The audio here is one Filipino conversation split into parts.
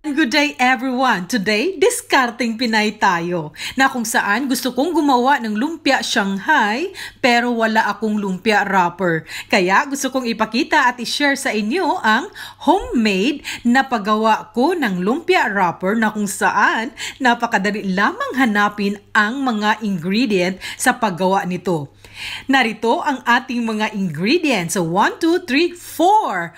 Good day everyone! Today, discarding Pinay tayo na kung saan gusto kong gumawa ng lumpia Shanghai pero wala akong lumpia wrapper. Kaya gusto kong ipakita at i-share sa inyo ang homemade na paggawa ko ng lumpia wrapper na kung saan napakadali lamang hanapin ang mga ingredient sa paggawa nito. Narito ang ating mga ingredients. So 1, 2, 3, 4.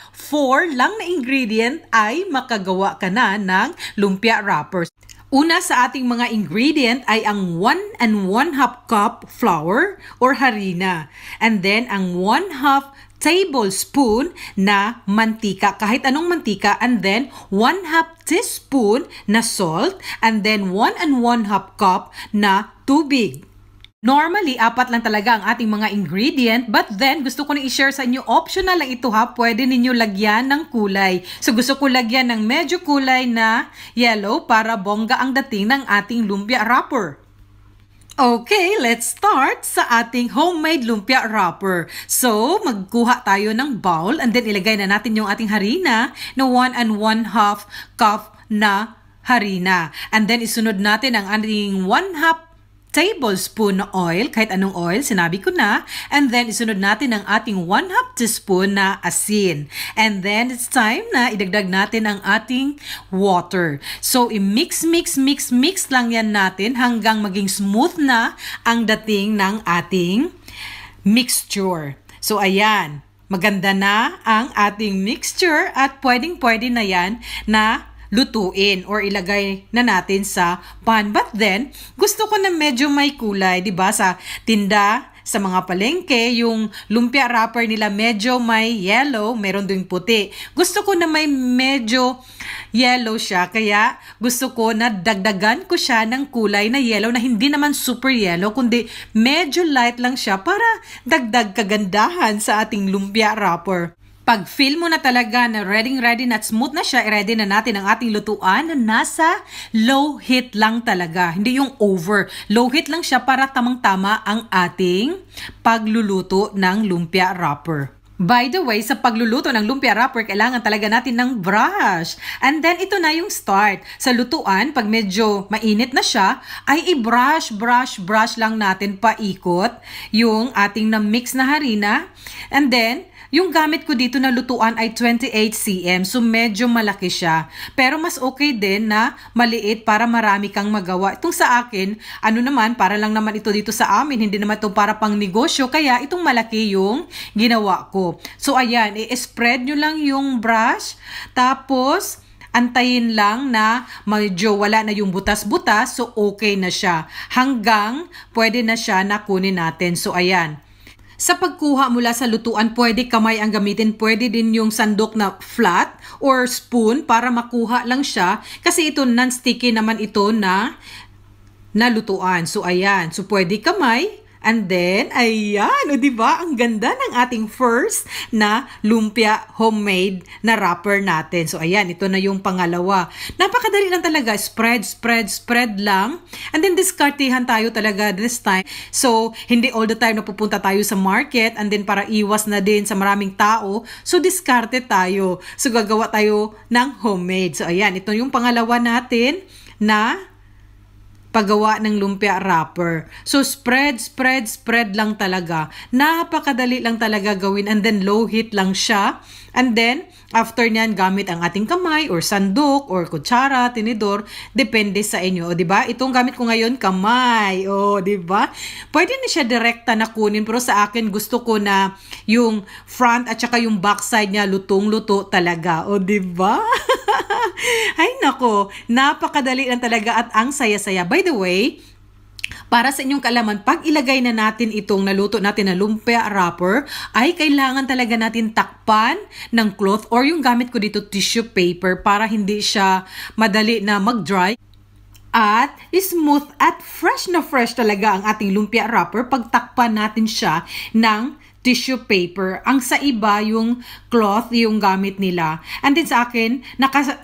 4 lang na ingredient ay makagawa ka na ng lumpia wrappers. Una sa ating mga ingredient ay ang 1 1/2 cup flour or harina. And then ang 1/2 tablespoon na mantika, kahit anong mantika, and then 1/2 teaspoon na salt, and then 1 1/2 cup na tubig. Normally, 4 lang talaga ang ating mga ingredient, but then gusto ko na i-share sa inyo, optional lang ito ha, pwede ninyo lagyan ng kulay. So gusto ko lagyan ng medyo kulay na yellow para bongga ang dating ng ating lumpia wrapper. Okay, let's start sa ating homemade lumpia wrapper. So, magkuha tayo ng bowl and then ilagay na natin yung ating harina na 1 1/2 cup na harina. And then isunod natin ang ating 1/2 tablespoon na oil, kahit anong oil, sinabi ko na. And then, isunod natin ang ating 1/2 teaspoon na asin. And then, it's time na idagdag natin ang ating water. So, i-mix lang yan natin hanggang maging smooth na ang dating ng ating mixture. So, ayan. Maganda na ang ating mixture at pwedeng-pwede na yan na lutuin or ilagay na natin sa pan. But then, gusto ko na medyo may kulay, 'di ba? Sa tinda, sa mga palengke, yung lumpia wrapper nila medyo may yellow, meron ding puti. Gusto ko na may medyo yellow siya, kaya gusto ko na dagdagan ko siya ng kulay na yellow na hindi naman super yellow, kundi medyo light lang siya para dagdag kagandahan sa ating lumpia wrapper. Pag feel mo na talaga na ready na at smooth na siya, i-ready na natin ang ating lutuan na nasa low heat lang talaga. Hindi yung over. Low heat lang siya para tamang-tama ang ating pagluluto ng lumpia wrapper. By the way, sa pagluluto ng lumpia wrapper, kailangan talaga natin ng brush. And then, ito na yung start. Sa lutuan, pag medyo mainit na siya, ay i-brush lang natin paikot yung ating na-mix na harina. And then, yung gamit ko dito na lutuan ay 28 cm, so medyo malaki siya. Pero mas okay din na maliit para marami kang magawa. Itong sa akin, para lang naman ito dito sa amin, hindi naman ito para pang negosyo, kaya itong malaki yung ginawa ko. So ayan, i-spread nyo lang yung brush, tapos antayin lang na medyo wala na yung butas-butas, so okay na siya. Hanggang pwede na siya na kunin natin. So ayan. Sa pagkuha mula sa lutuan, pwede kamay ang gamitin, pwede din yung sandok na flat or spoon para makuha lang siya. Kasi ito non-sticky naman ito na lutuan. So ayan, so pwede kamay. And then, ayan, o diba? Ang ganda ng ating first na lumpia homemade na wrapper natin. So, ayan, ito na yung pangalawa. Napakadali lang talaga. Spread lang. And then, diskartihan tayo talaga this time. So, hindi all the time na pupunta tayo sa market. And then, para iwas na din sa maraming tao. So, diskarte tayo. So, gagawa tayo ng homemade. So, ayan, ito yung pangalawa natin na paggawa ng lumpia wrapper. So, spread lang talaga. Napakadali lang talaga gawin. And then, low heat lang siya. And then, after nyan, gamit ang ating kamay or sandok or kutsara, tinidor. Depende sa inyo. O, diba? Itong gamit ko ngayon, kamay. O, diba? Pwede na siya direkta na kunin. Pero sa akin, gusto ko na yung front at saka yung back side niya lutong-luto talaga. O, diba? Ay, nako. Napakadali lang talaga at ang saya-saya. By the way, para sa inyong kaalaman, pag ilagay na natin itong naluto natin na lumpia wrapper, ay kailangan talaga natin takpan ng cloth or yung gamit ko dito, tissue paper, para hindi siya madali na mag-dry. At smooth at fresh na fresh talaga ang ating lumpia wrapper pag takpan natin siya ng tissue paper. Ang sa iba, yung cloth, yung gamit nila. And then sa akin,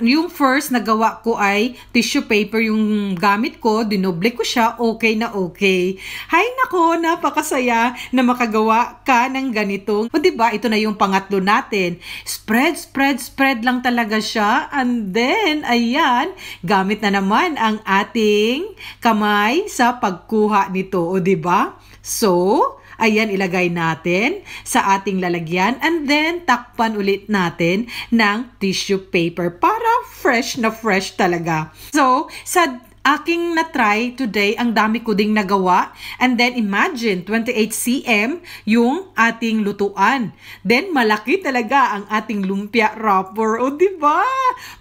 yung first na gawa ko ay tissue paper yung gamit ko, dinoble ko siya, okay na okay. Hay nako, napakasaya na makagawa ka ng ganitong. O diba, ito na yung pangatlo natin. Spread, spread, spread lang talaga siya. And then, ayan, gamit na naman ang ating kamay sa pagkuha nito. O diba? So, ayan, ilagay natin sa ating lalagyan and then takpan ulit natin ng tissue paper para fresh na fresh talaga. So, sa aking na-try today, ang dami ko ding nagawa. And then imagine, 28 cm yung ating lutuan. Then malaki talaga ang ating lumpia wrapper. O diba?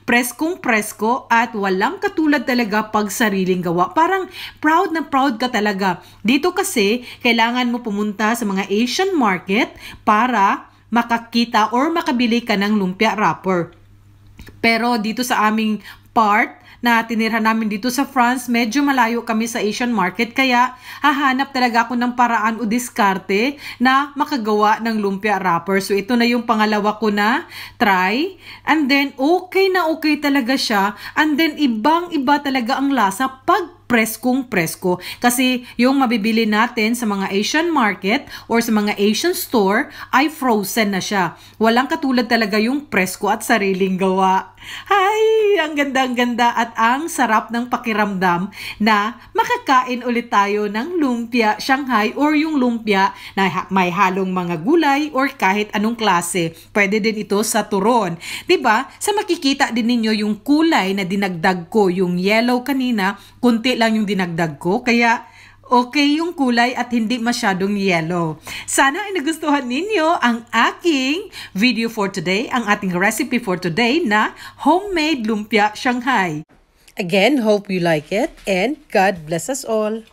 Preskong presko at walang katulad talaga pag sariling gawa. Parang proud na proud ka talaga. Dito kasi, kailangan mo pumunta sa mga Asian market para makakita or makabili ka ng lumpia wrapper. Pero dito sa aming part na tinirhan namin dito sa France, medyo malayo kami sa Asian market, kaya hahanap talaga ako ng paraan o diskarte na makagawa ng lumpia wrapper. So ito na yung pangalawa ko na try, and then okay na okay talaga siya, and then ibang-iba talaga ang lasa pag preskong presko. Kasi yung mabibili natin sa mga Asian market or sa mga Asian store ay frozen na siya. Walang katulad talaga yung presko at sariling gawa. Ay, ang ganda at ang sarap ng pakiramdam na makakain ulit tayo ng lumpia Shanghai or yung lumpia na may halong mga gulay or kahit anong klase. Pwede din ito sa turon. 'Di ba? Sa makikita din ninyo yung kulay na dinagdag ko, yung yellow kanina, kunti lang yung dinagdag ko, kaya okay yung kulay at hindi masyadong yellow. Sana ay nagustuhan ninyo ang aking video for today, ang ating recipe for today na homemade lumpia Shanghai. Again, hope you like it and God bless us all.